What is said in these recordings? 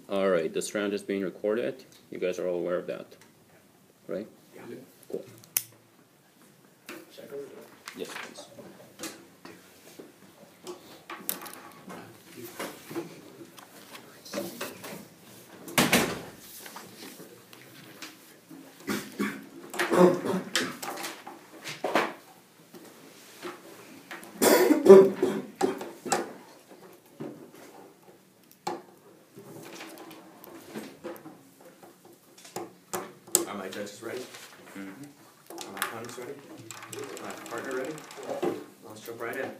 Alright, this round is being recorded. You guys are all aware of that, right? Yeah. Cool. Check over there. Yes, please. Are my judges ready? Are my opponents ready? Is my partner ready? Let's jump right in.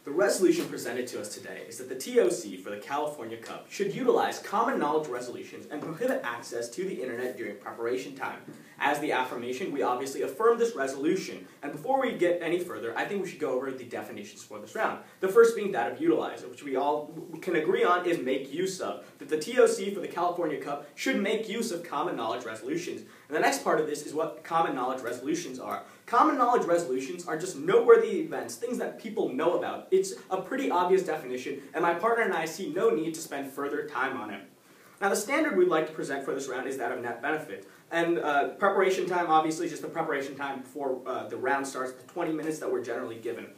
The resolution presented to us today is that the TOC for the California Cup should utilize common knowledge resolutions and prohibit access to the internet during preparation time. As the affirmation, we obviously affirm this resolution, and before we get any further, I think we should go over the definitions for this round. The first being that of utilize, which we all can agree on is make use of. That the TOC for the California Cup should make use of common knowledge resolutions. And the next part of this is what common knowledge resolutions are. Common knowledge resolutions are just noteworthy events, things that people know about. It's a pretty obvious definition, and my partner and I see no need to spend further time on it. Now, the standard we'd like to present for this round is that of net benefit. And preparation time, obviously, is just the preparation time before the round starts, the 20 minutes that we're generally given.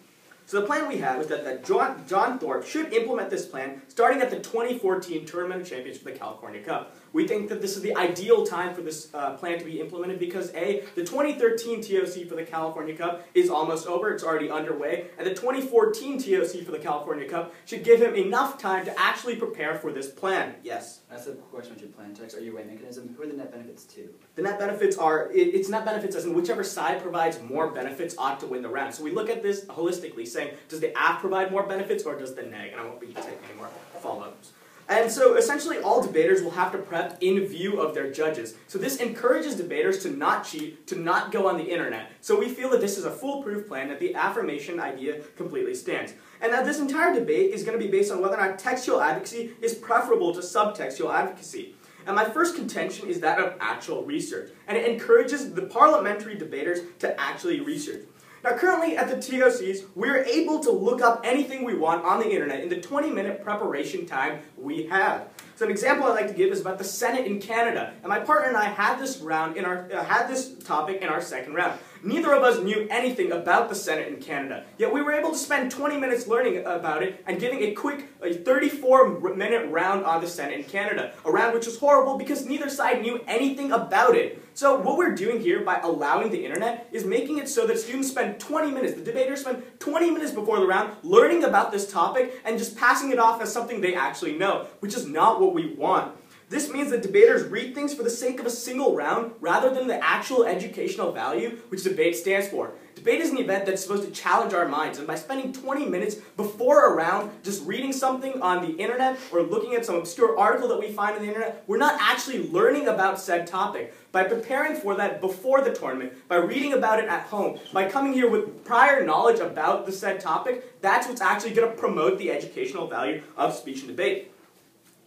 So the plan we have is that John Thorpe should implement this plan starting at the 2014 Tournament of Champions for the California Cup. We think that this is the ideal time for this plan to be implemented because A, the 2013 TOC for the California Cup is almost over, it's already underway, and the 2014 TOC for the California Cup should give him enough time to actually prepare for this plan. Yes? That's the question with your plan text. Are you a mechanism? Who are the net benefits to? The net benefits are, it's net benefits as in whichever side provides more benefits ought to win the round. So we look at this holistically, saying, does the AF provide more benefits or does the neg? And I won't be taking any more follow-ups. And so essentially all debaters will have to prep in view of their judges. So this encourages debaters to not cheat, to not go on the internet. So we feel that this is a foolproof plan, that the affirmation idea completely stands. And now this entire debate is going to be based on whether or not textual advocacy is preferable to subtextual advocacy. And my first contention is that of actual research. And it encourages the parliamentary debaters to actually research. Now currently at the TOCs, we're able to look up anything we want on the internet in the 20-minute preparation time we have. So an example I'd like to give is about the Senate in Canada. And my partner and I had this topic in our second round. Neither of us knew anything about the Senate in Canada, yet we were able to spend 20 minutes learning about it and giving a quick 34-minute round on the Senate in Canada, a round which was horrible because neither side knew anything about it. So what we're doing here by allowing the internet is making it so that students spend 20 minutes, the debaters spend 20 minutes before the round learning about this topic and just passing it off as something they actually know, which is not what we want. This means that debaters read things for the sake of a single round rather than the actual educational value which debate stands for. Debate is an event that's supposed to challenge our minds, and by spending 20 minutes before a round just reading something on the internet or looking at some obscure article that we find on the internet, we're not actually learning about said topic. By preparing for that before the tournament, by reading about it at home, by coming here with prior knowledge about the said topic, that's what's actually going to promote the educational value of speech and debate.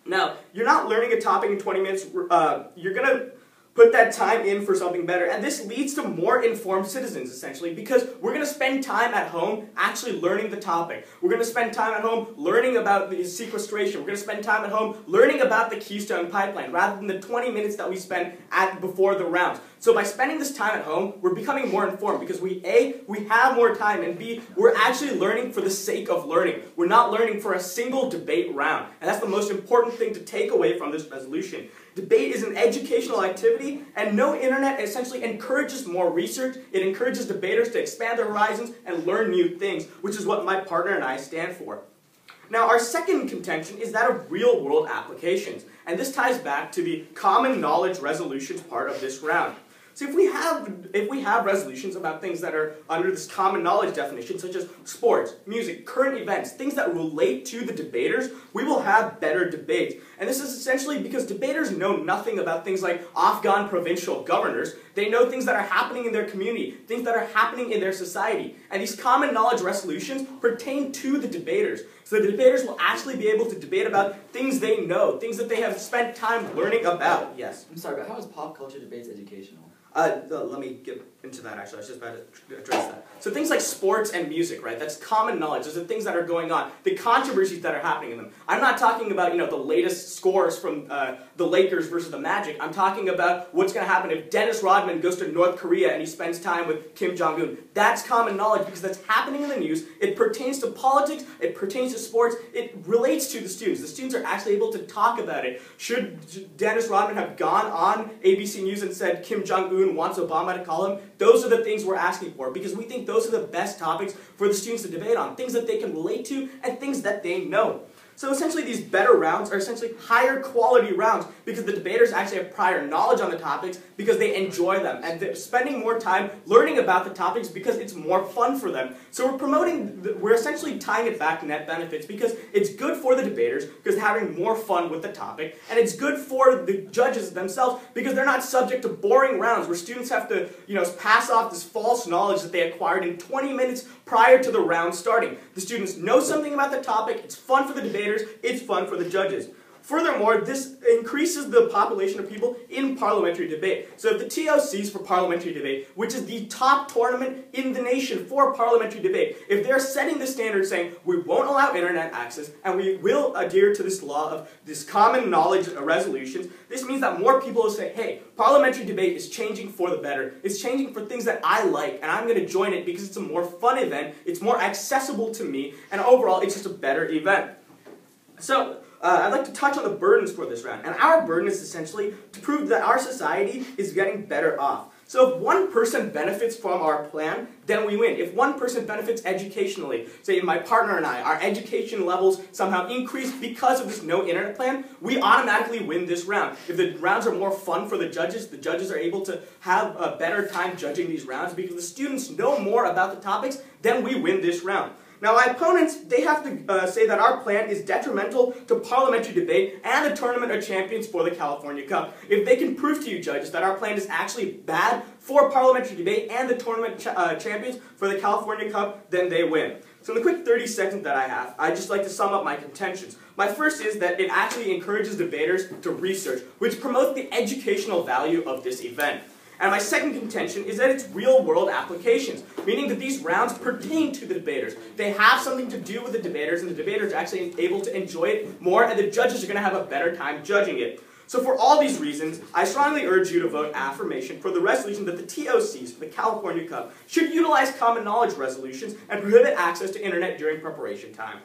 Now, you're not learning a topic in 20 minutes, you're going to put that time in for something better, and this leads to more informed citizens, essentially, because we're going to spend time at home actually learning the topic. We're going to spend time at home learning about the sequestration. We're going to spend time at home learning about the Keystone Pipeline, rather than the 20 minutes that we spend before the rounds. So by spending this time at home, we're becoming more informed, because A, we have more time, and B, we're actually learning for the sake of learning. We're not learning for a single debate round, and that's the most important thing to take away from this resolution. Debate is an educational activity, and no internet essentially encourages more research. It encourages debaters to expand their horizons and learn new things, which is what my partner and I stand for. Now, our second contention is that of real-world applications, and this ties back to the common knowledge resolutions part of this round. So if we have resolutions about things that are under this common knowledge definition, such as sports, music, current events, things that relate to the debaters, we will have better debates. And this is essentially because debaters know nothing about things like Afghan provincial governors. They know things that are happening in their community, things that are happening in their society. And these common knowledge resolutions pertain to the debaters. So the debaters will actually be able to debate about things they know, things that they have spent time learning about. Yes? I'm sorry, but how is pop culture debates educational? Let me into that, actually. I was just about to address that. So things like sports and music, right? That's common knowledge. Those are things that are going on, the controversies that are happening in them. I'm not talking about, the latest scores from the Lakers versus the Magic. I'm talking about what's going to happen if Dennis Rodman goes to North Korea and he spends time with Kim Jong-un. That's common knowledge because that's happening in the news. It pertains to politics. It pertains to sports. It relates to the students. The students are actually able to talk about it. Should Dennis Rodman have gone on ABC News and said Kim Jong-un wants Obama to call him? Those are the things we're asking for because we think those are the best topics for the students to debate on, things that they can relate to and things that they know. So essentially these better rounds are essentially higher quality rounds because the debaters actually have prior knowledge on the topics because they enjoy them and they're spending more time learning about the topics because it's more fun for them. So we're essentially tying it back to net benefits because it's good for the debaters because they're having more fun with the topic, and it's good for the judges themselves because they're not subject to boring rounds where students have to pass off this false knowledge that they acquired in 20 minutes prior to the round starting. The students know something about the topic, it's fun for the debaters, it's fun for the judges. Furthermore, this increases the population of people in parliamentary debate. So if the TOCs for parliamentary debate, which is the top tournament in the nation for parliamentary debate, if they're setting the standard saying we won't allow internet access and we will adhere to this law of this common knowledge resolutions, this means that more people will say, hey, parliamentary debate is changing for the better. It's changing for things that I like, and I'm going to join it because it's a more fun event, it's more accessible to me, and overall it's just a better event. So, I'd like to touch on the burdens for this round. And our burden is essentially to prove that our society is getting better off. So if one person benefits from our plan, then we win. If one person benefits educationally, say my partner and I, our education levels somehow increase because of this no internet plan, we automatically win this round. If the rounds are more fun for the judges are able to have a better time judging these rounds because the students know more about the topics, then we win this round. Now, my opponents, they have to say that our plan is detrimental to parliamentary debate and the Tournament of Champions for the California Cup. If they can prove to you, judges, that our plan is actually bad for parliamentary debate and the Tournament Champions for the California Cup, then they win. So in the quick 30 seconds that I have, I'd just like to sum up my contentions. My first is that it actually encourages debaters to research, which promotes the educational value of this event. And my second contention is that it's real-world applications, meaning that these rounds pertain to the debaters. They have something to do with the debaters, and the debaters are actually able to enjoy it more, and the judges are going to have a better time judging it. So for all these reasons, I strongly urge you to vote affirmation for the resolution that the TOCs for the California Cup should utilize common knowledge resolutions and prohibit access to internet during preparation time.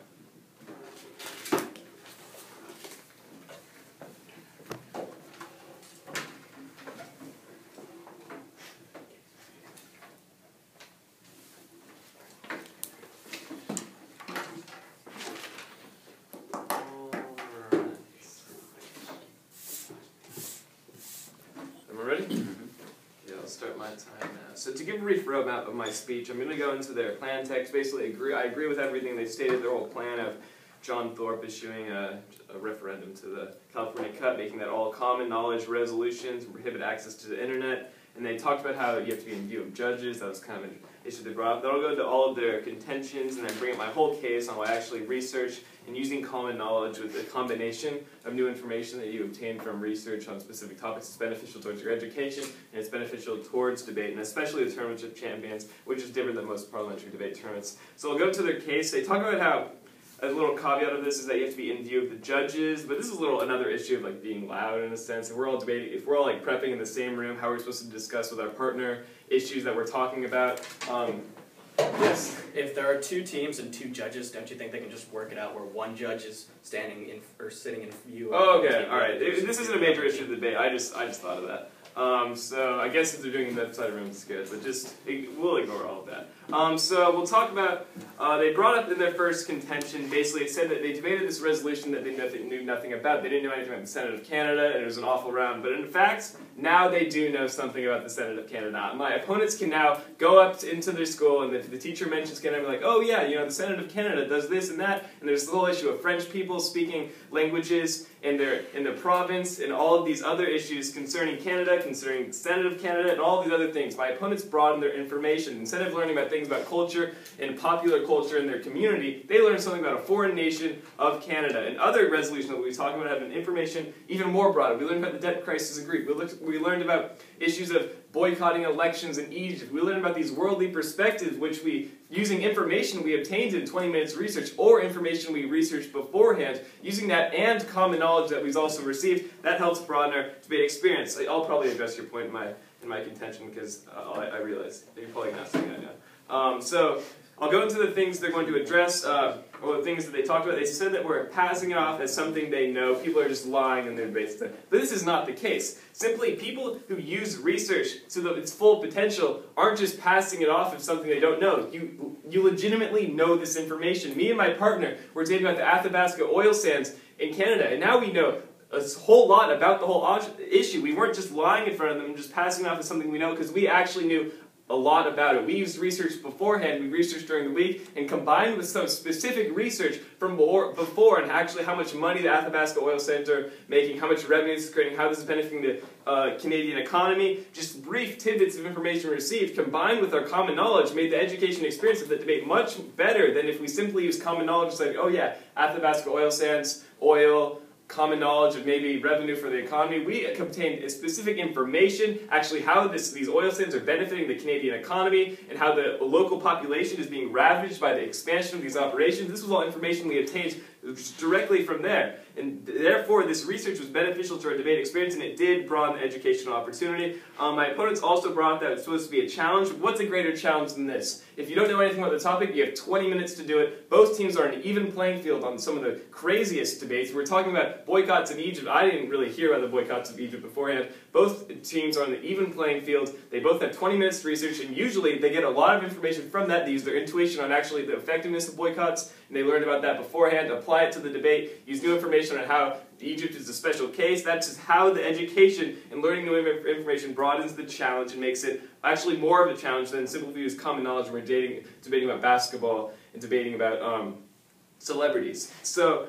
So to give a brief roadmap of my speech, I'm going to go into their plan text. Basically, I agree with everything they stated. Their whole plan of John Thorpe issuing a referendum to the California Cup, making that all common knowledge resolutions, prohibit access to the internet. And they talked about how you have to be in view of judges. That was kind of an issue they brought up. Then I'll go into all of their contentions and then bring up my whole case on why I actually research and using common knowledge with a combination of new information that you obtain from research on specific topics is beneficial towards your education, and it's beneficial towards debate, and especially the Tournament of Champions, which is different than most parliamentary debate tournaments. So I'll go to their case. They talk about how a little caveat of this is that you have to be in view of the judges, but this is another issue of like being loud in a sense. If we're all debating, if we're all like prepping in the same room, how we're supposed to discuss with our partner issues that we're talking about. Yes. If there are two teams and two judges, don't you think they can just work it out where one judge is standing in or sitting in view? Oh, okay, all right. This isn't a major issue of the debate. I just thought of that. So I guess if they're doing that side of rooms, it's good. But we'll ignore all of that. So we'll talk about. They brought up in their first contention. Basically, it said that they debated this resolution that they knew nothing about. They didn't know anything about the Senate of Canada, and it was an awful round. But in fact, now they do know something about the Senate of Canada. My opponents can now go up into their school, and if the teacher mentions Canada, they're like, oh yeah, the Senate of Canada does this and that. And there's the whole issue of French people speaking languages in their province, and all of these other issues concerning Canada, concerning the Senate of Canada, and all these other things. My opponents broaden their information. Instead of learning about things things about culture and popular culture in their community, they learn something about a foreign nation of Canada. And other resolutions that we talk about have an information even more broad. We learned about the debt crisis in Greece. We learned about issues of boycotting elections in Egypt. We learned about these worldly perspectives, which using information we obtained in 20 minutes research or information we researched beforehand, using that and common knowledge that we've also received, that helps broaden our debate experience. I'll probably address your point in my contention because I realize you're probably going to ask something I know. So I'll go into the things they're going to address, or the things that they talked about. They said that we're passing it off as something they know. People are just lying in their debates. But this is not the case. Simply, people who use research to its full potential aren't just passing it off as something they don't know. You legitimately know this information. Me and my partner were debating about the Athabasca oil sands in Canada, and now we know a whole lot about the whole issue. We weren't just lying in front of them and just passing it off as something we know, because we actually knew a lot about it. We used research beforehand, we researched during the week, and combined with some specific research from before and actually how much money the Athabasca oil sands are making, how much revenue it's creating, how this is benefiting the Canadian economy, just brief tidbits of information received, combined with our common knowledge, made the education experience of the debate much better than if we simply use common knowledge like, oh yeah, Athabasca oil sands, oil, common knowledge of maybe revenue for the economy. We obtained specific information, actually how these oil sands are benefiting the Canadian economy and how the local population is being ravaged by the expansion of these operations. This was all information we obtained directly from there. And therefore, this research was beneficial to our debate experience, and it did broaden the educational opportunity. My opponents also brought up that it's supposed to be a challenge. What's a greater challenge than this? If you don't know anything about the topic, you have 20 minutes to do it. Both teams are on an even playing field on some of the craziest debates. We're talking about boycotts of Egypt. I didn't really hear about the boycotts of Egypt beforehand. Both teams are on an even playing field. They both have 20 minutes to research, and usually they get a lot of information from that. They use their intuition on actually the effectiveness of boycotts, and they learned about that beforehand, apply it to the debate, use new information on how Egypt is a special case. That's just how the education and learning new information broadens the challenge and makes it actually more of a challenge than simply use common knowledge when we're debating about basketball and debating about celebrities. So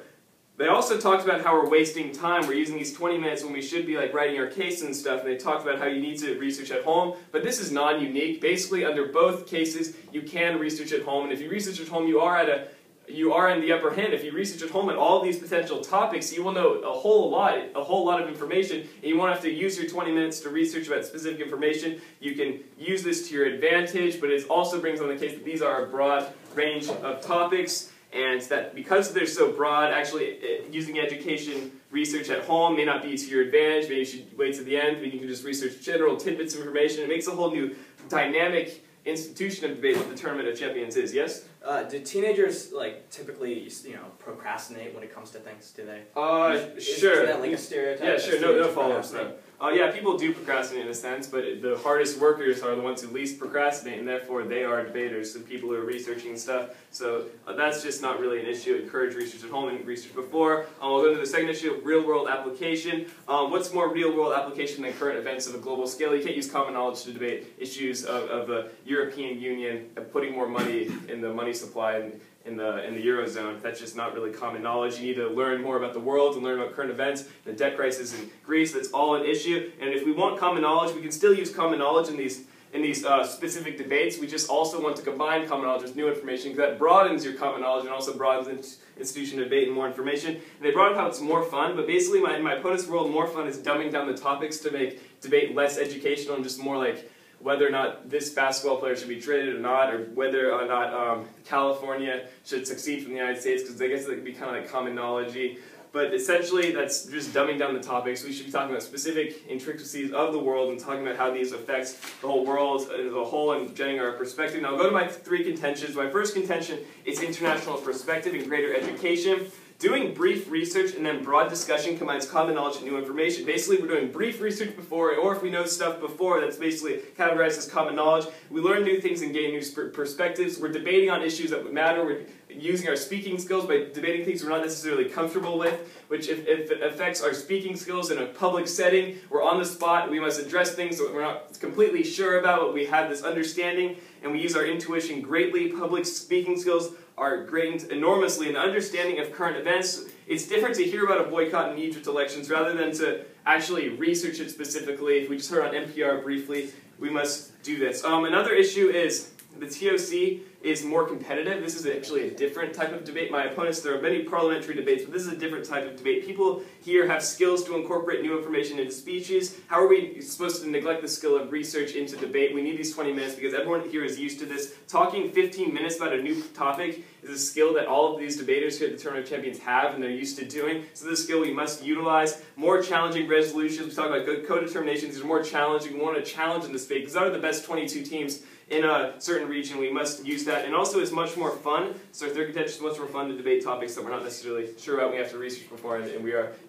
they also talked about how we're wasting time. We're using these 20 minutes when we should be like writing our case and stuff. And they talked about how you need to research at home. But this is non-unique. Basically, under both cases, you can research at home. And if you research at home, you are in the upper hand. If you research at home on all these potential topics, you will know a whole lot of information, and you won't have to use your 20 minutes to research about specific information. You can use this to your advantage, but it also brings on the case that these are a broad range of topics, and that because they're so broad, actually using education research at home may not be to your advantage. Maybe you should wait to the end, but you can just research general tidbits of information. It makes a whole new dynamic institution of debate that the Tournament of Champions is. Yes? Do teenagers typically procrastinate when it comes to things? Do they? Sure. Is that like a stereotype? Yeah, sure. No follow-ups though. Yeah, people do procrastinate in a sense, but the hardest workers are the ones who least procrastinate, and therefore they are debaters, and people who are researching stuff. So that's just not really an issue. Encourage research at home and research before. We'll go into the second issue of real-world application. What's more real-world application than current events of a global scale? You can't use common knowledge to debate issues of the European Union putting more money in the money supply in the Eurozone. That's just not really common knowledge. You need to learn more about the world and learn about current events, the debt crisis in Greece. That's all an issue. And if we want common knowledge, we can still use common knowledge in these specific debates. We just also want to combine common knowledge with new information, because that broadens your common knowledge and also broadens the institution of debate and more information. And they brought up how it's more fun, but basically in my opponent's world, more fun is dumbing down the topics to make debate less educational and just more like whether or not this basketball player should be traded or not, or whether or not California should succeed from the United States, because I guess that could be kind of like common knowledge-y. But essentially, that's just dumbing down the topics. We should be talking about specific intricacies of the world and talking about how these affect the whole world as a whole and getting our perspective. Now I'll go to my three contentions. My first contention is international perspective and greater education. Doing brief research and then broad discussion combines common knowledge and new information. Basically, we're doing brief research before, or if we know stuff before, that's basically categorized as common knowledge. We learn new things and gain new perspectives. We're debating on issues that matter. We're using our speaking skills by debating things we're not necessarily comfortable with, which if it affects our speaking skills in a public setting, we're on the spot. We must address things that we're not completely sure about, but we have this understanding, and we use our intuition greatly. Public speaking skills are gained enormously in the understanding of current events. It's different to hear about a boycott in Egypt elections rather than to actually research it specifically. If we just heard on NPR briefly, we must do this. Another issue is The TOC is more competitive. This is actually a different type of debate. My opponents, there are many parliamentary debates, but this is a different type of debate. People here have skills to incorporate new information into speeches. How are we supposed to neglect the skill of research into debate? We need these 20 minutes because everyone here is used to this. Talking 15 minutes about a new topic is a skill that all of these debaters here at the Tournament of Champions have and they're used to doing. So this is a skill we must utilize. More challenging resolutions. We talk about good co-determinations. These are more challenging. We want to challenge in this debate because out of the best 22 teams in a certain region, we must use that. And also it's much more fun. So third contention is much more fun to debate topics that we're not necessarily sure about. We have to research before, and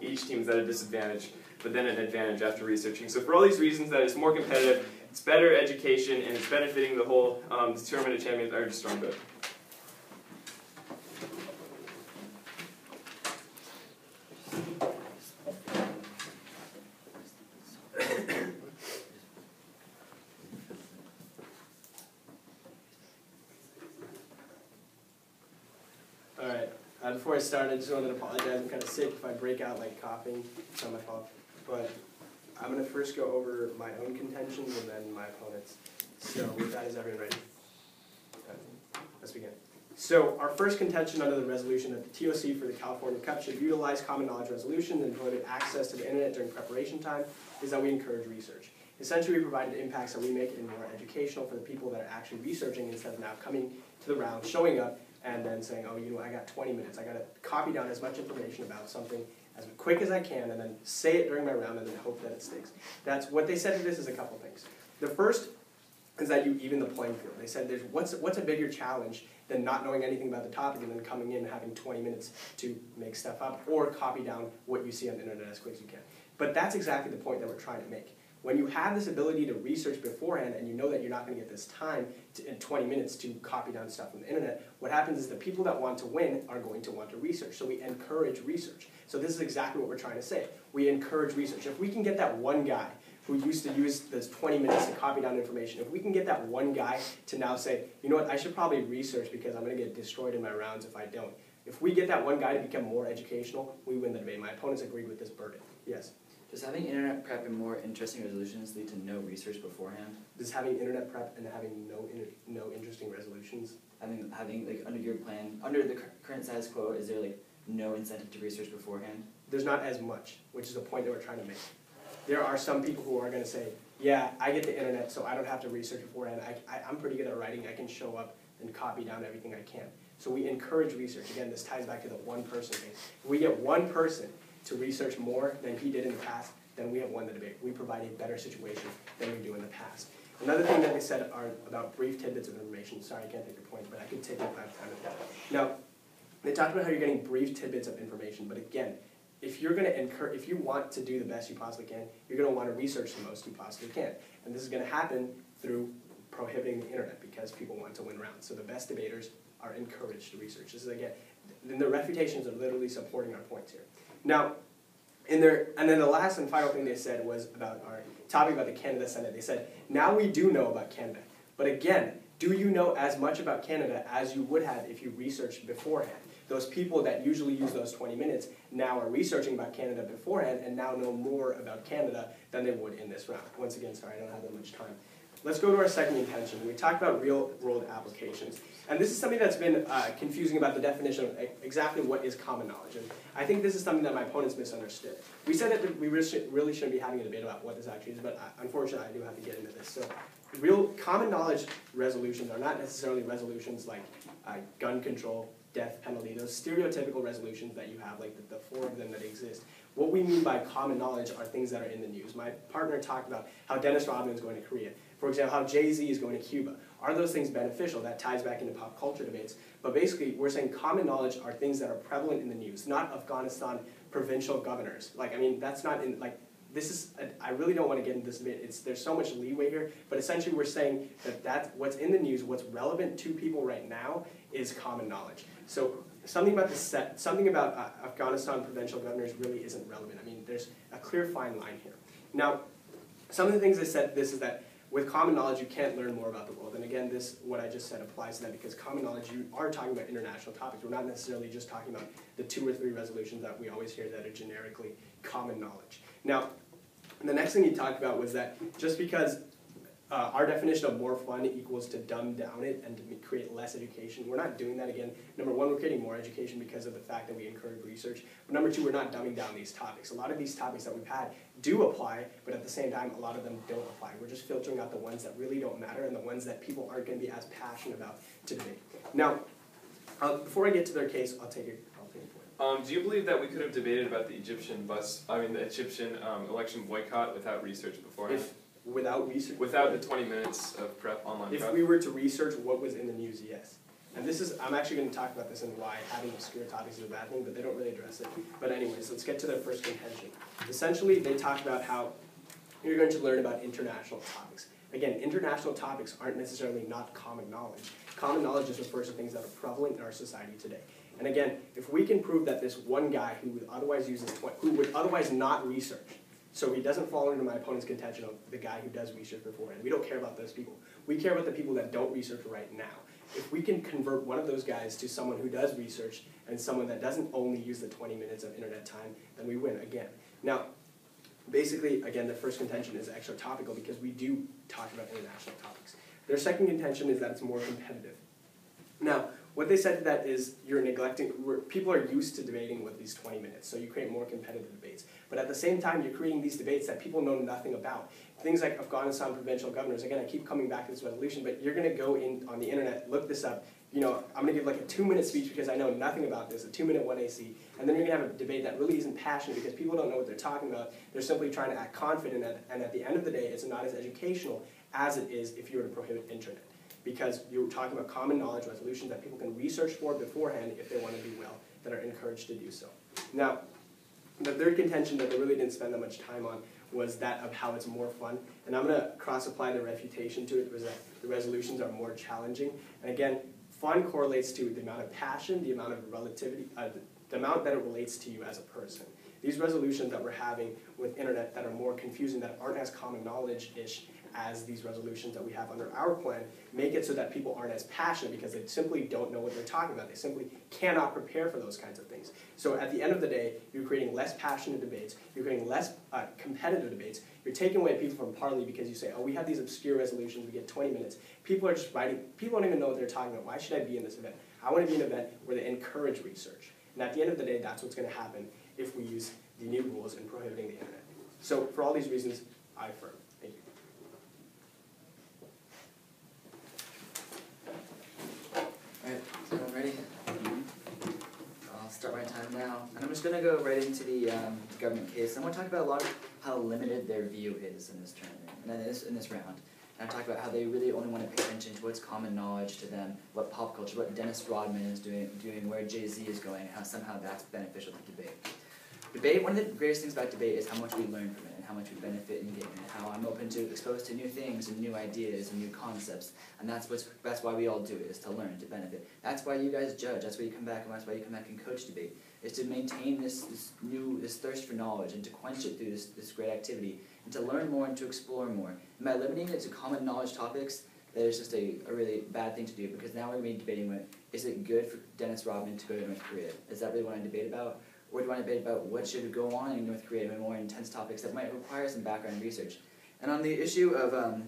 each team is at a disadvantage, but then an advantage after researching. So for all these reasons, that it's more competitive, it's better education, and it's benefiting the whole Tournament of Champions. I urge a strong vote. Before I start, I just wanted to apologize. I'm kind of sick. If I break out like coughing, it's not my fault. But I'm going to first go over my own contentions and then my opponent's. So with that, is everyone ready? Okay. Let's begin. So our first contention under the resolution that the TOC for the California Cup should utilize common knowledge resolutions and prohibit access to the internet during preparation time is that we encourage research. Essentially, we provide the impacts that we make it more educational for the people that are actually researching instead of now coming to the round, showing up, and then saying, oh, you know, I got 20 minutes. I got to copy down as much information about something as quick as I can and then say it during my round and then hope that it sticks. That's what they said to this is a couple things. The first is that you even the playing field. They said, what's a bigger challenge than not knowing anything about the topic and then coming in and having 20 minutes to make stuff up or copy down what you see on the internet as quick as you can. But that's exactly the point that we're trying to make. When you have this ability to research beforehand and you know that you're not going to get this time in 20 minutes to copy down stuff from the internet, what happens is the people that want to win are going to want to research. So we encourage research. So this is exactly what we're trying to say. We encourage research. If we can get that one guy who used to use those 20 minutes to copy down information, if we can get that one guy to now say, you know what, I should probably research because I'm going to get destroyed in my rounds if I don't. If we get that one guy to become more educational, we win the debate. My opponents agreed with this verdict. Yes? Does having internet prep and more interesting resolutions lead to no research beforehand? Does having internet prep and having no interesting resolutions? Having like under your plan, under the current status quo, is there like no incentive to research beforehand? There's not as much, which is the point that we're trying to make. There are some people who are going to say, yeah, I get the internet, so I don't have to research beforehand. I'm pretty good at writing. I can show up and copy down everything I can. So we encourage research. Again, this ties back to the one person thing. If we get one person to research more than he did in the past, then we have won the debate. We provide a better situation than we do in the past. Another thing that they said are about brief tidbits of information. Sorry, I can't take your point, but I could take up time with that. Now, they talked about how you're getting brief tidbits of information, but again, if you want to do the best you possibly can, you're going to want to research the most you possibly can. And this is going to happen through prohibiting the internet because people want to win rounds. So the best debaters are encouraged to research. This is, again, then the refutations are literally supporting our points here. Now, and then the last and final thing they said was about our topic about the Canada Senate. They said, now we do know about Canada. But again, do you know as much about Canada as you would have if you researched beforehand? Those people that usually use those 20 minutes now are researching about Canada beforehand and now know more about Canada than they would in this round. Once again, sorry, I don't have that much time. Let's go to our second intention. We talked about real-world applications. And this is something that's been confusing about the definition of exactly what is common knowledge. And I think this is something that my opponents misunderstood. We said that we really shouldn't be having a debate about what this actually is, but unfortunately I do have to get into this. So real common knowledge resolutions are not necessarily resolutions like gun control, death penalty, those stereotypical resolutions that you have, like the four of them that exist. What we mean by common knowledge are things that are in the news. My partner talked about how Dennis Rodman is going to Korea. For example, how Jay-Z is going to Cuba. Are those things beneficial? That ties back into pop culture debates. But basically, we're saying common knowledge are things that are prevalent in the news, not Afghanistan provincial governors. Like, I mean, that's not in, like, this is, I really don't want to get into this debate. There's so much leeway here, but essentially we're saying that what's in the news, what's relevant to people right now is common knowledge. So something about Afghanistan provincial governors really isn't relevant. I mean, there's a clear fine line here. Now, some of the things they said is that with common knowledge, you can't learn more about the world. And again, what I just said applies to that because common knowledge, you are talking about international topics. We're not necessarily just talking about the 2 or 3 resolutions that we always hear that are generically common knowledge. Now, the next thing he talked about was that just because our definition of more fun equals to dumb down it and to create less education. We're not doing that again. Number one, we're creating more education because of the fact that we encourage research. But number two, we're not dumbing down these topics. A lot of these topics that we've had do apply, but at the same time, a lot of them don't apply. We're just filtering out the ones that really don't matter and the ones that people aren't going to be as passionate about to debate. Now, before I get to their case, I'll take a point. Do you believe that we could have debated about the Egyptian election boycott without research beforehand? Without research? Without the 20 minutes of online prep? If we were to research what was in the news, yes. And this is, I'm actually going to talk about this and why having obscure topics is a bad thing, but they don't really address it. But anyways, let's get to their first contention. Essentially, they talk about how you're going to learn about international topics. Again, international topics aren't necessarily not common knowledge. Common knowledge just refers to things that are prevalent in our society today. And again, if we can prove that this one guy who would otherwise who would otherwise not research, so he doesn't fall into my opponent's contention of the guy who does research beforehand. We don't care about those people. We care about the people that don't research right now. If we can convert one of those guys to someone who does research and someone that doesn't only use the 20 minutes of internet time, then we win again. Now, basically, again, the first contention is extra topical because we do talk about international topics. Their second contention is that it's more competitive. Now, what they said to that is you're neglecting, people are used to debating with these 20 minutes, so you create more competitive debates. But at the same time, you're creating these debates that people know nothing about. Things like Afghanistan provincial governors, again, I keep coming back to this resolution, but you're going to go in on the internet, look this up. You know, I'm going to give like a 2-minute speech because I know nothing about this, a 2-minute 1AC, and then you're going to have a debate that really isn't passionate because people don't know what they're talking about. They're simply trying to act confident, and at the end of the day, it's not as educational as it is if you were to prohibit internet. Because you're talking about common knowledge resolutions that people can research for beforehand if they want to do well, that are encouraged to do so. Now, the third contention that they really didn't spend that much time on was that of how it's more fun. And I'm going to cross-apply the refutation to it, was that the resolutions are more challenging. And again, fun correlates to the amount of passion, the amount of relativity, the amount that it relates to you as a person. These resolutions that we're having with internet that are more confusing, that aren't as common knowledge-ish as these resolutions that we have under our plan, make it so that people aren't as passionate because they simply don't know what they're talking about. They simply cannot prepare for those kinds of things. So at the end of the day, you're creating less passionate debates, you're creating less competitive debates, you're taking away people from Parley because you say, oh, we have these obscure resolutions, we get 20 minutes. People are just writing, people don't even know what they're talking about. Why should I be in this event? I want to be in an event where they encourage research. And at the end of the day, that's what's going to happen if we use the new rules in prohibiting the internet. So for all these reasons, I affirm. Thank you. Alright, so I'm ready? I'll start my time now. And I'm just going to go right into the government case. I'm going to talk about a lot of how limited their view is in this tournament, and then in this round. And I'll talk about how they really only want to pay attention to what's common knowledge to them, what pop culture, what Dennis Rodman is doing, where Jay-Z is going, and how somehow that's beneficial to debate. Debate, one of the greatest things about debate is how much we learn from it and how much we benefit in getting it, how I'm open to exposed to new things and new ideas and new concepts, and that's why we all do it, is to learn, to benefit. That's why you guys judge, that's why you come back, and that's why you come back and coach debate, is to maintain this thirst for knowledge and to quench it through this great activity, and to learn more and to explore more. And by limiting it to common knowledge topics, that is just a really bad thing to do, because now we're going to be debating with, is it good for Dennis Rodman to go to North Korea? Is that really what I debate about? Or do you want to debate about what should go on in North Korea and more intense topics that might require some background research? And on the issue of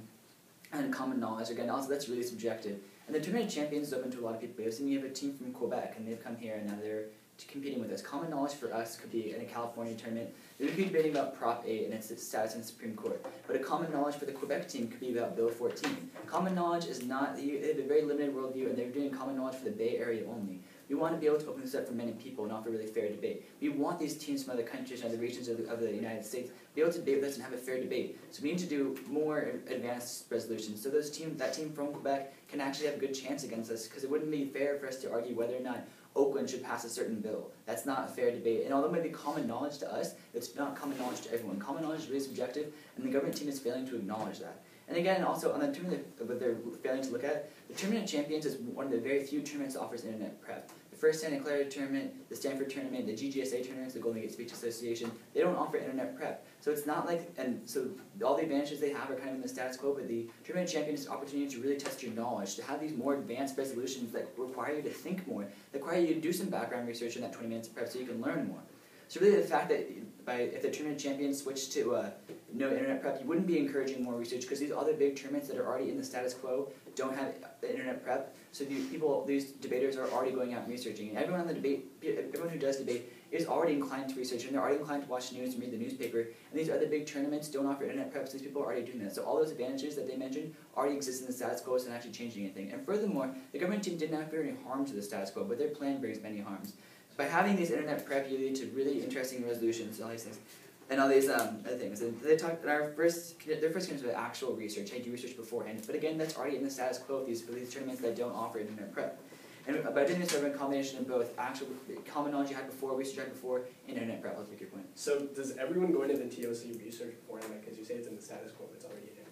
and common knowledge, again, also that's really subjective. And the Tournament of Champions is open to a lot of people. So you have a team from Quebec, and they've come here, and now they're competing with us. Common knowledge for us could be in a California tournament. They could be debating about Prop 8 and its status in the Supreme Court. But a common knowledge for the Quebec team could be about Bill 14. Common knowledge is not, they have a very limited worldview, and they're doing common knowledge for the Bay Area only. We want to be able to open this up for many people and offer really fair debate. We want these teams from other countries and other regions of the United States to be able to debate with us and have a fair debate. So we need to do more advanced resolutions so that team from Quebec can actually have a good chance against us, because it wouldn't be fair for us to argue whether or not Oakland should pass a certain bill. That's not a fair debate. And although it may be common knowledge to us, it's not common knowledge to everyone. Common knowledge is really subjective, and the government team is failing to acknowledge that. And again, also, on the tournament that they're failing to look at, the Tournament of Champions is one of the very few tournaments that offers internet prep. The first Santa Clara tournament, the Stanford tournament, the GGSA tournaments, the Golden Gate Speech Association, they don't offer internet prep. So it's not like, and so all the advantages they have are kind of in the status quo, but the Tournament of Champions is an opportunity to really test your knowledge, to have these more advanced resolutions that require you to think more, that require you to do some background research in that 20 minutes of prep so you can learn more. So really the fact that if the tournament champions switch to no internet prep, you wouldn't be encouraging more research because these other big tournaments that are already in the status quo don't have the internet prep. So these debaters are already going out and researching, and everyone who does debate is already inclined to research, and they're already inclined to watch news and read the newspaper. And these other big tournaments don't offer internet prep, so these people are already doing that. So all those advantages that they mentioned already exist in the status quo, so not actually changing anything. And furthermore, the government team didn't have any harm to the status quo, but their plan brings many harms. By having these internet prep, you lead to really interesting resolutions and all these things. And all these other things. And they talked in their first connection about actual research. Hey, do research beforehand. But again, that's already in the status quo for these tournaments that don't offer internet prep. And by doing this, a combination of both actual common knowledge you had before, research you had before, and internet prep. Let's make your point. So does everyone going into the TOC research beforehand? Because you say it's in the status quo, but it's already in.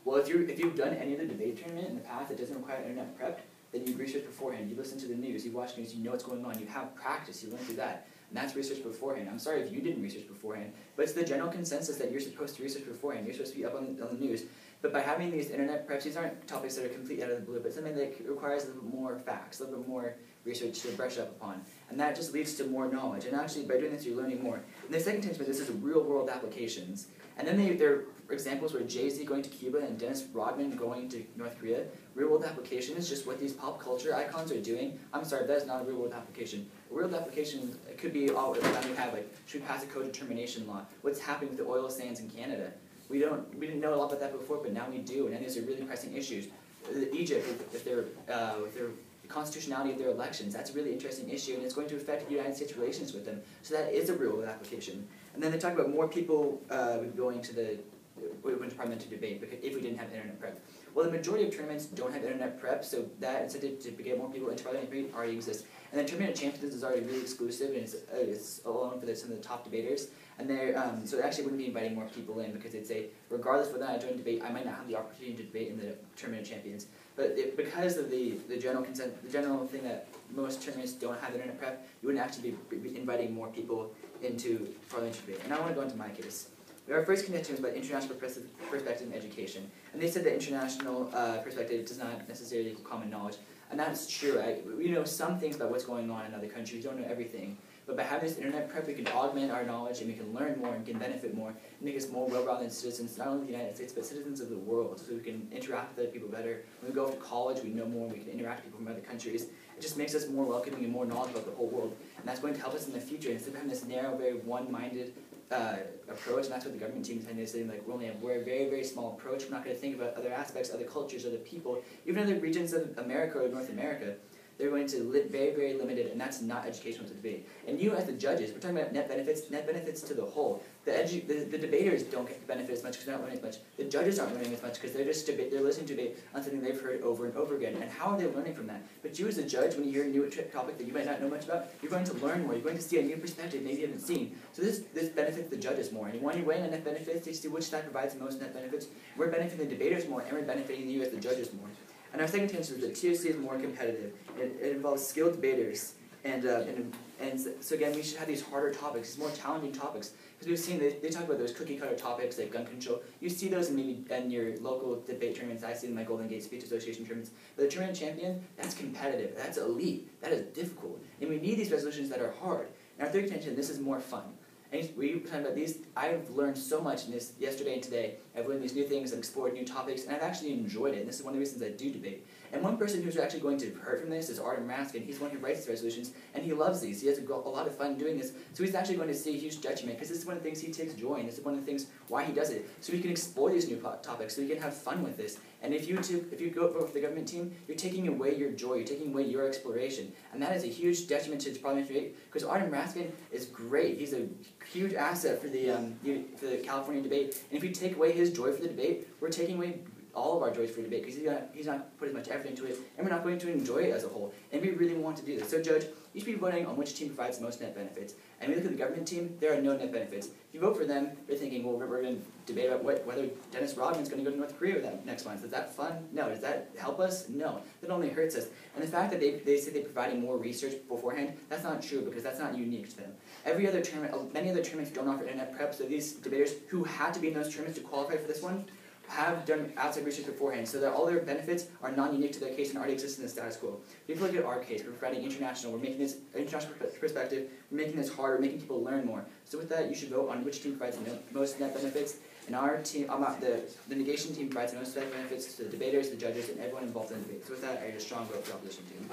Well, if you've done any other debate tournament in the past that doesn't require internet prep, then you research beforehand. You listen to the news, you watch news, you know what's going on. You have practice. You learn through that. And that's research beforehand. I'm sorry if you didn't research beforehand, but it's the general consensus that you're supposed to research beforehand. You're supposed to be up on the news. But by having these internet preps, these aren't topics that are completely out of the blue, but something that requires a little bit more facts, a little bit more research to brush up upon. And that just leads to more knowledge. And actually, by doing this, you're learning more. And the second tension, this is real-world applications. And then there are examples where Jay-Z going to Cuba and Dennis Rodman going to North Korea. Real-world application is just what these pop culture icons are doing. I'm sorry, that is not a real-world application. A real-world application could be all the time we have, like, should we pass a co-determination law? What's happening with the oil sands in Canada? We didn't know a lot about that before, but now we do, and these are really pressing issues. Egypt, with their constitutionality of their elections, that's a really interesting issue, and it's going to affect United States relations with them. So that is a real-world application. And then they talk about more people going to the parliamentary debate if we didn't have internet prep. Well, the majority of tournaments don't have internet prep, so that incentive to get more people into parliamentary debate already exists. And then Tournament of Champions is already really exclusive, and it's alone for some of the top debaters. And so it actually wouldn't be inviting more people in because they'd say, regardless of whether I join debate, I might not have the opportunity to debate in the Tournament of Champions. But because of the general thing that most tournaments don't have internet prep, you wouldn't actually be inviting more people into parliamentary debate. And I want to go into my case. Our first contention was about international perspective in education. And they said that international perspective does not necessarily equal common knowledge. And that's true. We know some things about what's going on in other countries. We don't know everything. But by having this internet prep, we can augment our knowledge and we can learn more and can benefit more and make us more well-rounded citizens, not only of the United States, but citizens of the world. So we can interact with other people better. When we go off to college, we know more, we can interact with people from other countries. It just makes us more welcoming and more knowledgeable about the whole world. And that's going to help us in the future. Instead of having this narrow, very one-minded approach, and that's what the government team is trying to say, like, we're a very, very small approach. We're not going to think about other aspects, other cultures, other people, even other regions of America or North America. They're going to very, very limited, and that's not educational to debate. And you as the judges, we're talking about net benefits to the whole. The debaters don't get the benefit as much because they're not learning as much. The judges aren't learning as much because they're listening to debate on something they've heard over and over again. And how are they learning from that? But you as a judge, when you hear a new topic that you might not know much about, you're going to learn more. You're going to see a new perspective maybe you haven't seen. So this benefits the judges more. And when you're weighing on net benefits, you see which side provides the most net benefits. We're benefiting the debaters more, and we're benefiting you as the judges more. And our second tension is that TOC is more competitive. It involves skilled debaters, and so again, we should have these harder topics, these more challenging topics, because we've seen they talk about those cookie-cutter topics like gun control. You see those in your local debate tournaments. I see them in my Golden Gate Speech Association tournaments. But the tournament champion, that's competitive, that's elite, that is difficult, and we need these resolutions that are hard. And our third tension, this is more fun. And we were talking about these. I've learned so much in this yesterday and today. I've learned these new things and explored new topics, and I've actually enjoyed it. And this is one of the reasons I do debate. And one person who's actually going to hurt from this is Artem Raskin. He's one who writes resolutions, and he loves these. He has a lot of fun doing this. So he's actually going to see a huge detriment, because this is one of the things he takes joy in. This is one of the things why he does it. So we can explore these new topics, so we can have fun with this. And if you go vote for the government team, you're taking away your joy, you're taking away your exploration. And that is a huge detriment to the parliamentary debate, because Artem Raskin is great. He's a huge asset for the California debate. And if you take away his joy for the debate, we're taking away all of our joys for the debate, because he's not put as much effort into it, and we're not going to enjoy it as a whole. And we really want to do this. So, Judge, you should be voting on which team provides the most net benefits. And we look at the government team, there are no net benefits. If you vote for them, you're thinking, well, we're going to debate about whether Dennis Rodman's going to go to North Korea that next month. Is that fun? No. Does that help us? No. That only hurts us. And the fact that they say they're providing more research beforehand, that's not true, because that's not unique to them. Every other tournament, many other tournaments don't offer internet prep, so these debaters who had to be in those tournaments to qualify for this one have done outside research beforehand, so that all their benefits are non-unique to their case and already exist in the status quo. If you look at our case, we're providing international, we're making this international perspective, we're making this harder, making people learn more. So with that, you should vote on which team provides the most net benefits. And our team, the negation team provides the most net benefits to the debaters, the judges, and everyone involved in the debate. So with that, I urge a strong vote for the opposition team.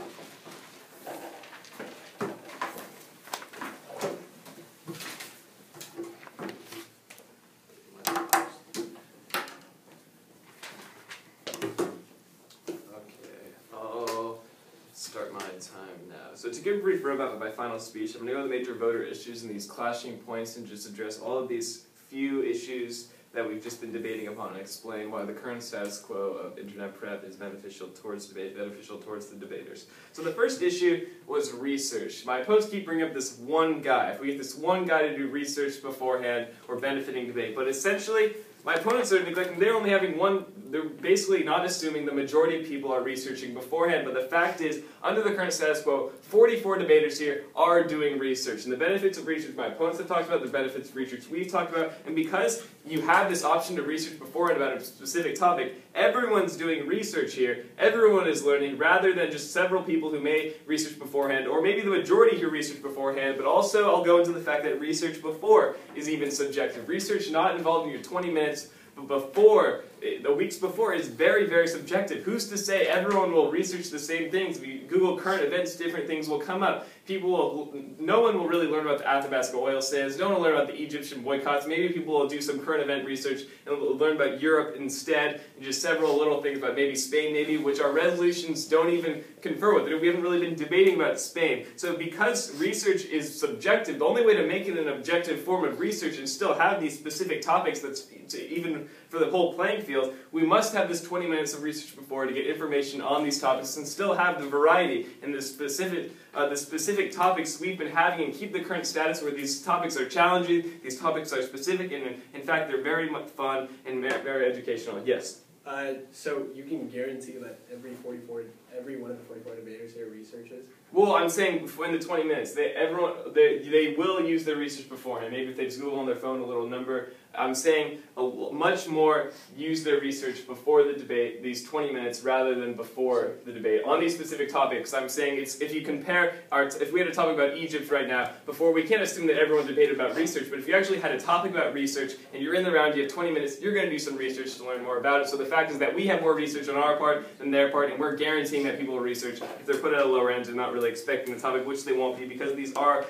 So to give a brief roadmap of my final speech, I'm going to go to the major voter issues and these clashing points and just address all of these few issues that we've just been debating upon and explain why the current status quo of internet prep is beneficial towards the debaters. So the first issue was research. My opponents keep bringing up this one guy. If we get this one guy to do research beforehand, we're benefiting debate. But essentially, my opponents are neglecting, they're only having one, they're basically not assuming the majority of people are researching beforehand, but the fact is, under the current status quo, 44 debaters here are doing research. And the benefits of research my opponents have talked about, the benefits of research we've talked about, and because you have this option to research beforehand about a specific topic, everyone's doing research here, everyone is learning, rather than just several people who may research beforehand, or maybe the majority who research beforehand, but also I'll go into the fact that research before is even subjective. Research not involved in your 20 minutes, but before, the weeks before is very, very subjective. Who's to say everyone will research the same things? If you Google current events, different things will come up. No one will really learn about the Athabasca oil sands. No one will learn about the Egyptian boycotts. Maybe people will do some current event research and will learn about Europe instead, and just several little things about maybe Spain, which our resolutions don't even confer with. We haven't really been debating about Spain. So because research is subjective, the only way to make it an objective form of research and still have these specific topics that's even for the whole playing field, we must have this 20 minutes of research before to get information on these topics and still have the variety and the specific topics we've been having and keep the current status where these topics are challenging, these topics are specific, and in fact they're very much fun and very educational. Yes? So you can guarantee that every one of the 44 debaters here researches? Well, I'm saying in the 20 minutes, they will use their research beforehand. Maybe if they just Google on their phone a little number. I'm saying much more use their research before the debate, these 20 minutes, rather than before the debate. On these specific topics, I'm saying if you compare, if we had a topic about Egypt right now, before, we can't assume that everyone debated about research, but if you actually had a topic about research, and you're in the round, you have 20 minutes, you're going to do some research to learn more about it. So the fact is that we have more research on our part than their part, and we're guaranteeing that people will research if they're put at a lower end and not really expecting the topic, which they won't be, because these are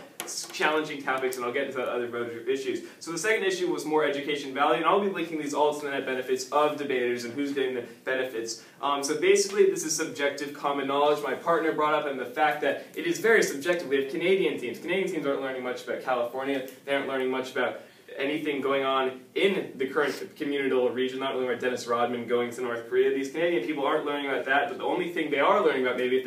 challenging topics, and I'll get into other voter issues. So the second issue was more education value, and I'll be linking these all to the net benefits of debaters and who's getting the benefits. So basically, this is subjective common knowledge. My partner brought up and the fact that it is very subjective. We have Canadian teams. Canadian teams aren't learning much about California. They aren't learning much about anything going on in the current communal region, not learning about Dennis Rodman going to North Korea. These Canadian people aren't learning about that, but the only thing they are learning about, maybe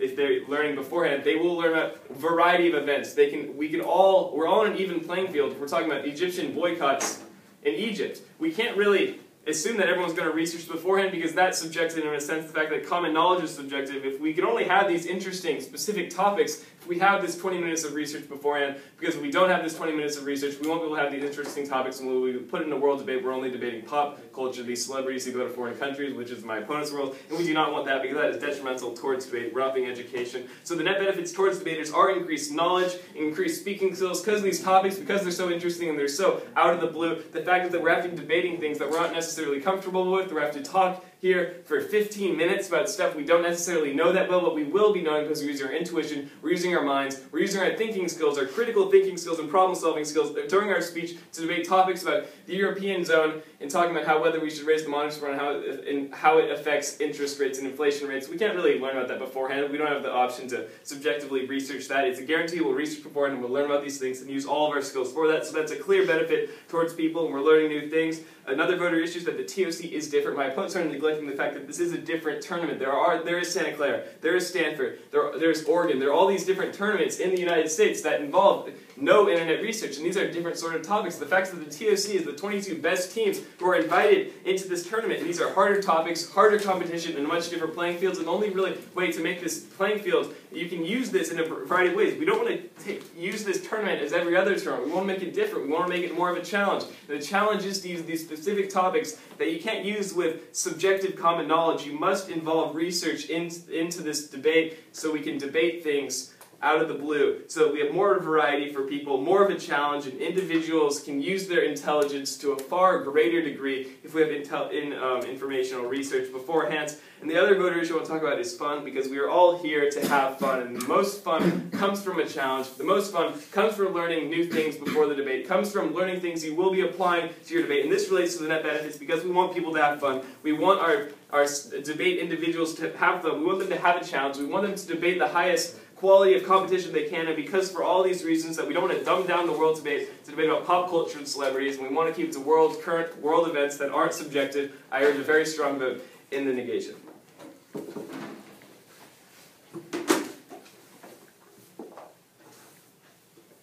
if they're learning beforehand, they will learn about a variety of events. We're all on an even playing field. If we're talking about Egyptian boycotts in Egypt, we can't really assume that everyone's going to research beforehand, because that's subjective in a sense. The fact that common knowledge is subjective. If we can only have these interesting, specific topics, if we have this 20 minutes of research beforehand, because if we don't have this 20 minutes of research, we won't be able to have these interesting topics, and when we put it in a world debate, we're only debating pop culture, these celebrities who go to foreign countries, which is my opponent's world, and we do not want that, because that is detrimental towards debate. We're upping education. So the net benefits towards debaters are increased knowledge, increased speaking skills, because of these topics, because they're so interesting and they're so out of the blue. The fact is that we're having debating things that we're not necessarily comfortable with, we're having to talk here for 15 minutes about stuff we don't necessarily know that well, but we will be knowing because we're using our intuition, we're using our minds, we're using our thinking skills, our critical thinking skills and problem-solving skills during our speech to debate topics about the European zone and talking about whether we should raise the monetary support and how it affects interest rates and inflation rates. We can't really learn about that beforehand. We don't have the option to subjectively research that. It's a guarantee we'll research beforehand and we'll learn about these things and use all of our skills for that. So that's a clear benefit towards people, and we're learning new things. Another voter issue is that the TOC is different. My opponents are neglecting neglecting the fact that this is a different tournament. There is Santa Clara, there is Stanford, there's Oregon, there are all these different tournaments in the United States that involve no internet research, and these are different sort of topics. The fact that the TOC is the 22 best teams who are invited into this tournament, and these are harder topics, harder competition, and much different playing fields, and the only really way to make this playing field, you can use this in a variety of ways. We don't want to use this tournament as every other tournament. We want to make it different. We want to make it more of a challenge. And the challenge is to use these specific topics that you can't use with subjective common knowledge. You must involve research into this debate so we can debate things out of the blue, so that we have more variety for people, more of a challenge, and individuals can use their intelligence to a far greater degree if we have informational research beforehand. And the other voter issue I want to talk about is fun, because we are all here to have fun, and the most fun comes from a challenge. The most fun comes from learning new things before the debate, comes from learning things you will be applying to your debate, and this relates to the net benefits because we want people to have fun. We want our debate individuals to have fun. We want them to have a challenge. We want them to debate the highest quality of competition they can, and because for all these reasons that we don't want to dumb down the world debate to debate about pop culture and celebrities, and we want to keep it to current world events that aren't subjective, I urge a very strong vote in the negation.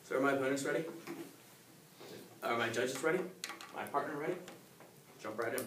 So are my opponents ready? Are my judges ready? My partner ready? Jump right in.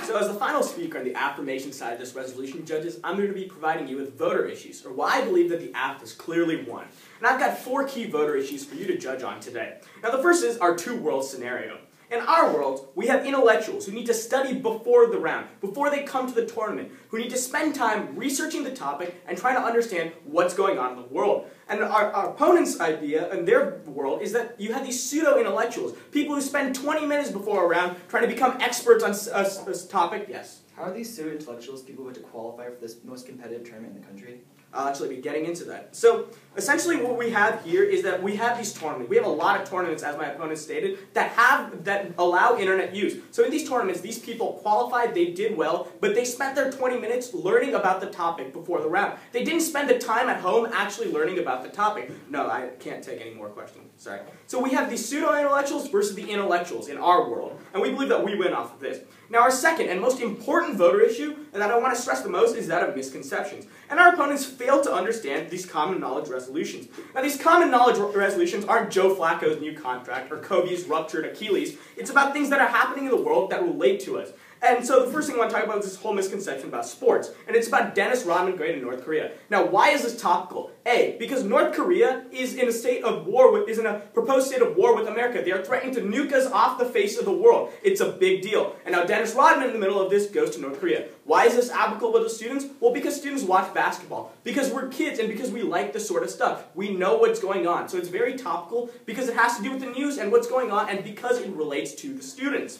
So as the final speaker on the affirmation side of this resolution, judges, I'm going to be providing you with voter issues, or why I believe that the aff has clearly won. And I've got 4 key voter issues for you to judge on today. Now the first is our two-world scenario. In our world, we have intellectuals who need to study before the round, before they come to the tournament, who need to spend time researching the topic and trying to understand what's going on in the world. And our opponent's idea in their world is that you have these pseudo-intellectuals, people who spend 20 minutes before a round trying to become experts on a topic. Yes? How are these pseudo-intellectuals people who have to qualify for this most competitive tournament in the country? I'll actually be getting into that. So, essentially what we have here is that we have these tournaments. We have a lot of tournaments, as my opponent stated, that allow internet use. So in these tournaments, these people qualified, they did well, but they spent their 20 minutes learning about the topic before the round. They didn't spend the time at home actually learning about the topic. No, I can't take any more questions. Sorry. So we have these pseudo-intellectuals versus the intellectuals in our world, and we believe that we win off of this. Now our second and most important voter issue, and that I want to stress the most, is that of misconceptions. And our opponents fail to understand these common knowledge resolutions. Now these common knowledge resolutions aren't Joe Flacco's new contract or Kobe's ruptured Achilles. It's about things that are happening in the world that relate to us. And so the first thing I want to talk about is this whole misconception about sports. And it's about Dennis Rodman going to North Korea. Now, why is this topical? A, because North Korea is in a state of war, is in a proposed state of war with America. They are threatening to nuke us off the face of the world. It's a big deal. And now Dennis Rodman in the middle of this goes to North Korea. Why is this applicable to students? Well, because students watch basketball. Because we're kids and because we like this sort of stuff. We know what's going on. So it's very topical because it has to do with the news and what's going on and because it relates to the students.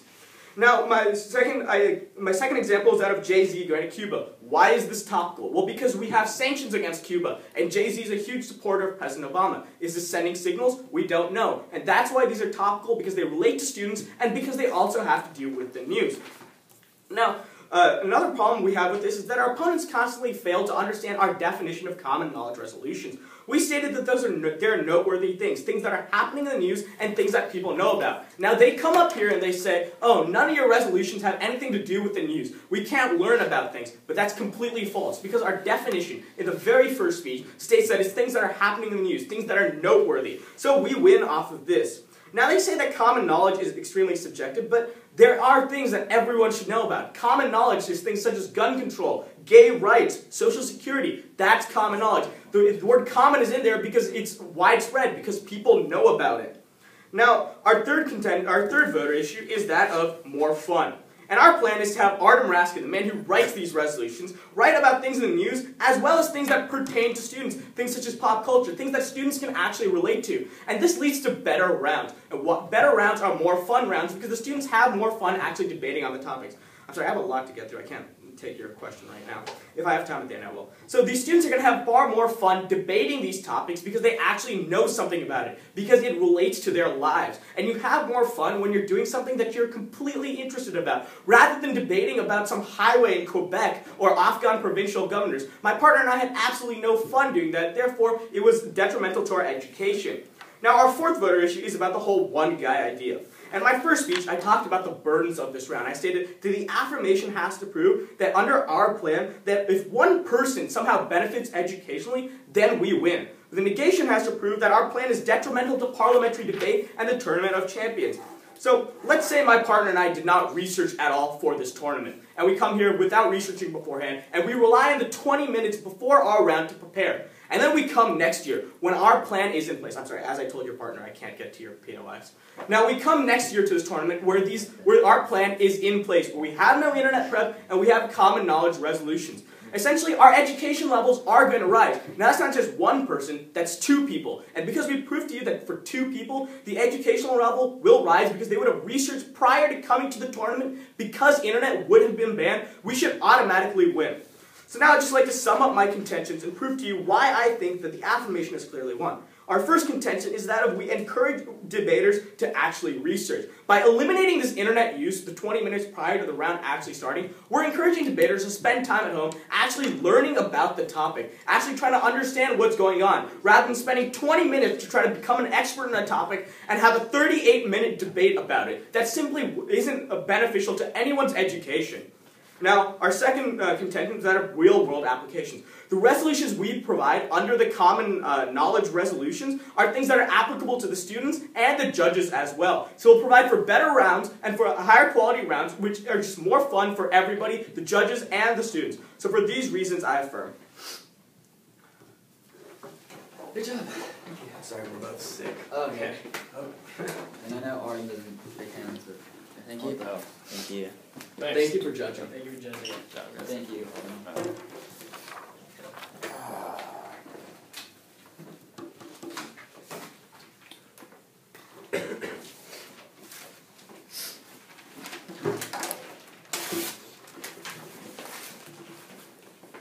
Now, my second example is that of Jay-Z going to Cuba. Why is this topical? Well, because we have sanctions against Cuba, and Jay-Z is a huge supporter of President Obama. Is this sending signals? We don't know. And that's why these are topical, because they relate to students, and because they also have to deal with the news. Now, another problem we have with this is that our opponents constantly fail to understand our definition of common knowledge resolutions. We stated that they're noteworthy things that are happening in the news and things that people know about. Now they come up here and they say, oh, none of your resolutions have anything to do with the news. We can't learn about things. But that's completely false because our definition in the very first speech states that it's things that are happening in the news, things that are noteworthy. So we win off of this. Now they say that common knowledge is extremely subjective, but there are things that everyone should know about. Common knowledge is things such as gun control, gay rights, social security. That's common knowledge. The word common is in there because it's widespread, because people know about it. Now, our third voter issue is that of more fun. And our plan is to have Artem Raskin, the man who writes these resolutions, write about things in the news, as well as things that pertain to students, things such as pop culture, things that students can actually relate to. And this leads to better rounds. And better rounds are more fun rounds because the students have more fun actually debating on the topics. I'm sorry, I have a lot to get through. I can't take your question right now. If I have time at the end, I will. So these students are going to have far more fun debating these topics because they actually know something about it, because it relates to their lives. And you have more fun when you're doing something that you're completely interested about, rather than debating about some highway in Quebec or Afghan provincial governors. My partner and I had absolutely no fun doing that, therefore it was detrimental to our education. Now, our fourth voter issue is about the whole one guy idea. In my first speech, I talked about the burdens of this round. I stated that the affirmation has to prove that under our plan, that if one person somehow benefits educationally, then we win. The negation has to prove that our plan is detrimental to parliamentary debate and the Tournament of Champions. So let's say my partner and I did not research at all for this tournament, and we come here without researching beforehand, and we rely on the 20 minutes before our round to prepare. And then we come next year when our plan is in place. I'm sorry, as I told your partner, I can't get to your POIs. Now we come next year to this tournament where our plan is in place, where we have no internet prep and we have common knowledge resolutions. Essentially, our education levels are going to rise. Now, that's not just one person, that's two people. And because we proved to you that for two people, the educational level will rise because they would have researched prior to coming to the tournament, because internet would have been banned, we should automatically win. So now I'd just like to sum up my contentions and prove to you why I think that the affirmation is clearly won. Our first contention is that we encourage debaters to actually research. By eliminating this internet use, the 20 minutes prior to the round actually starting, we're encouraging debaters to spend time at home actually learning about the topic, actually trying to understand what's going on, rather than spending 20 minutes to try to become an expert in a topic and have a 38-minute debate about it. That simply isn't beneficial to anyone's education. Now, our second contention is that of real-world applications. The resolutions we provide under the common knowledge resolutions are things that are applicable to the students and the judges as well. So we'll provide for better rounds and for higher quality rounds, which are just more fun for everybody, the judges and the students. So for these reasons, I affirm. Good job. Sorry, we're both sick. Okay. And I know Arden doesn't shake hands, but thank you. Thank you. Thank you for judging. Thank you for judging. Thank you.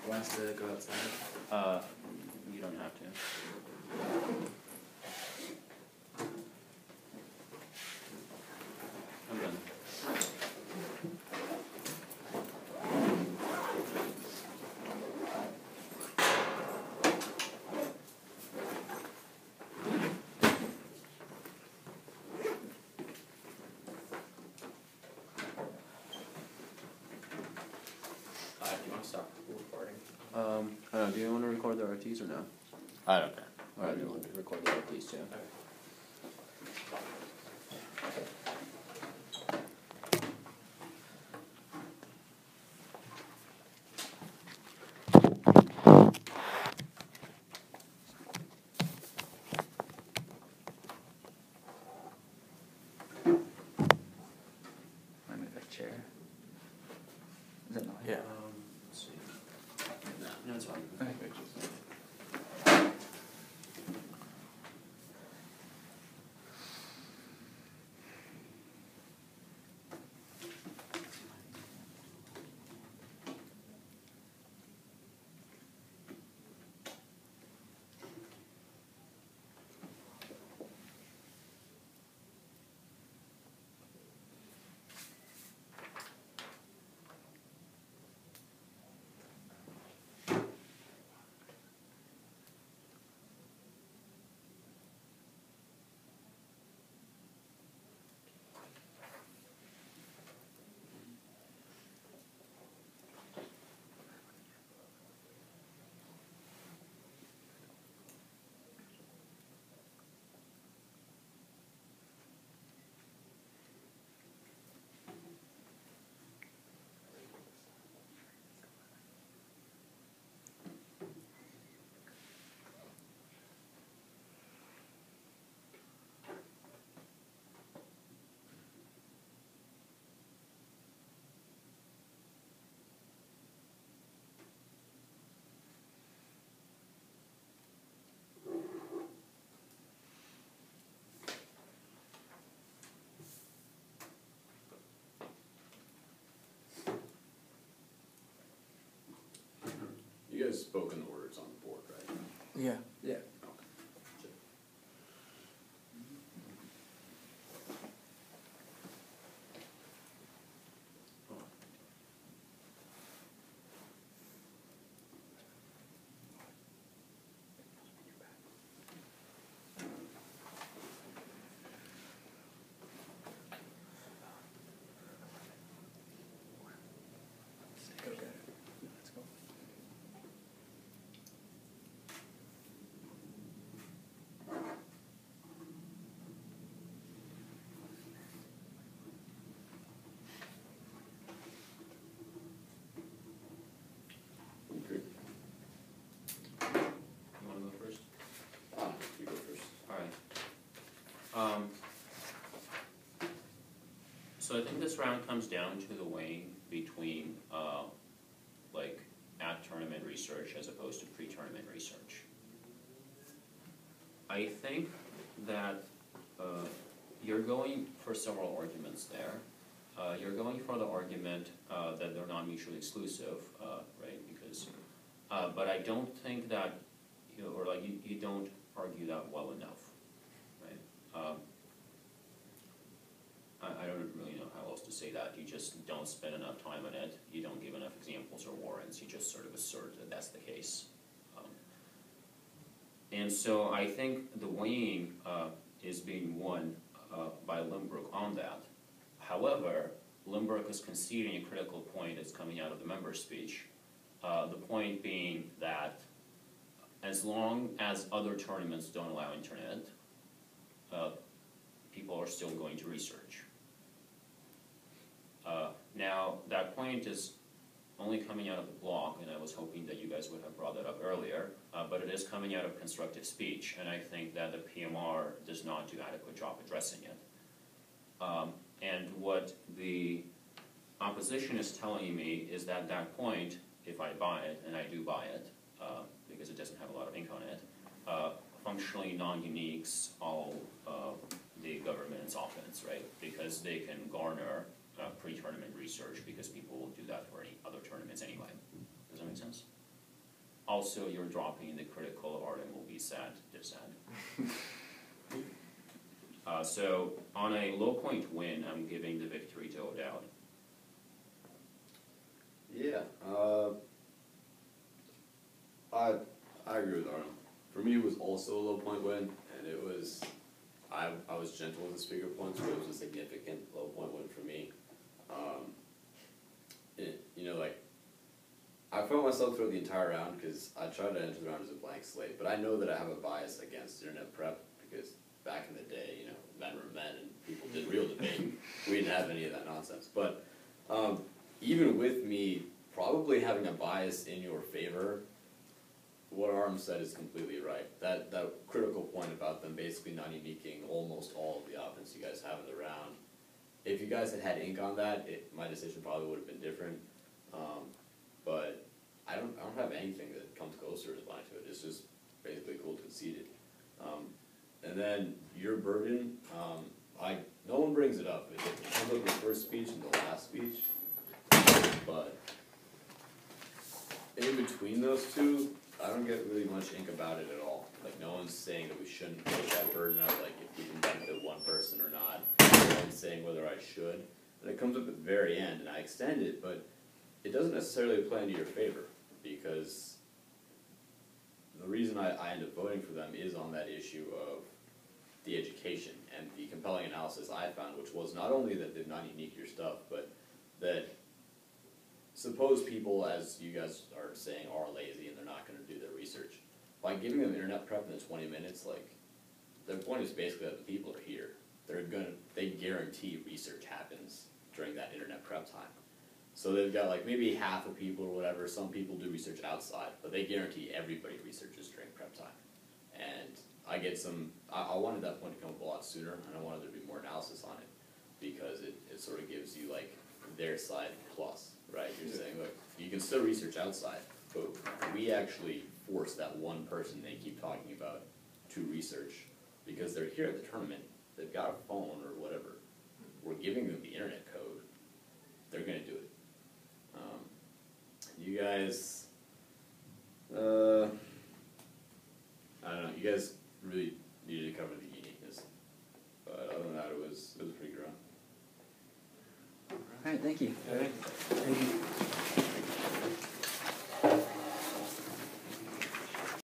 Wants to go outside? You don't have to. I'm done. Do you want to stop recording? I don't know, do you want to record the RTs or no? I don't care. Alright, you want to record the RTs too. I move that chair. Is that not? Yeah. Let's see. No, it's fine. Okay. You guys spoken the words on the board, right? Yeah. Yeah. So I think this round comes down to the weighing between like at tournament research as opposed to pre-tournament research. I think that you're going for several arguments there. You're going for the argument that they're not mutually exclusive, right? Because, but I don't think that you don't argue that well enough, right? I don't really know how else to say that. You just don't spend enough time on it. You don't give enough examples or warrants. You just sort of assert that that's the case. And so I think the weighing is being won by Lynbrook on that. However, Lynbrook is conceding a critical point that's coming out of the member speech. The point being that as long as other tournaments don't allow internet, people are still going to research. Now, that point is only coming out of the blog, and I was hoping that you guys would have brought that up earlier, but it is coming out of constructive speech, and I think that the PMR does not do an adequate job addressing it. And what the opposition is telling me is that that point, if I buy it, and I do buy it, because it doesn't have a lot of ink on it, functionally non-uniques all the government's offense, right? Because they can garner pre-tournament research because people will do that for any other tournaments anyway. Does that make sense? Also, you're dropping the critical Artem will be sad, they're sad. So on a low point win, I'm giving the victory to O'Dowd. Yeah, I agree with Artem. For me, it was also a low point win, and it was, I was gentle with the speaker points, but it was a significant low point win for me. I found myself throughout the entire round because I tried to enter the round as a blank slate, but I know that I have a bias against internet prep because back in the day, men were men and people did real debate. We didn't have any of that nonsense. But even with me probably having a bias in your favor, what Artem said is completely right. That critical point about them basically not uniquing almost all of the offense you guys have in the round. If you guys had ink on that, my decision probably would have been different. But I don't have anything that comes closer to buying to it. It's just basically cool conceded. And then your burden, no one brings it up. It comes up in the first speech and the last speech. But in between those two, I don't get really much ink about it at all. Like, no one's saying that we shouldn't take that burden of, like, if we can benefit one person or not. No one's saying whether I should. And it comes up at the very end, and I extend it, but it doesn't necessarily play into your favor, because the reason I end up voting for them is on that issue of the education and the compelling analysis I found, which was not only that they've not unique your stuff, but that suppose people, as you guys are saying, are lazy and they're not going to do their research. By giving them internet prep in the 20 minutes, like, their point is basically that the people are here. They guarantee research happens during that internet prep time. So they've got like maybe half of people or whatever, some people do research outside, but they guarantee everybody researches during prep time. And I get I wanted that point to come up a lot sooner, and I wanted there to be more analysis on it, because it sort of gives you like their side plus, right? You're saying, look, you can still research outside, but we actually force that one person they keep talking about to research because they're here at the tournament, they've got a phone or whatever, we're giving them the internet code, they're going to do it. You guys, I don't know, you guys really needed to cover the uniqueness, but other than that, it was a pretty good round. All right, thank you. Thank you.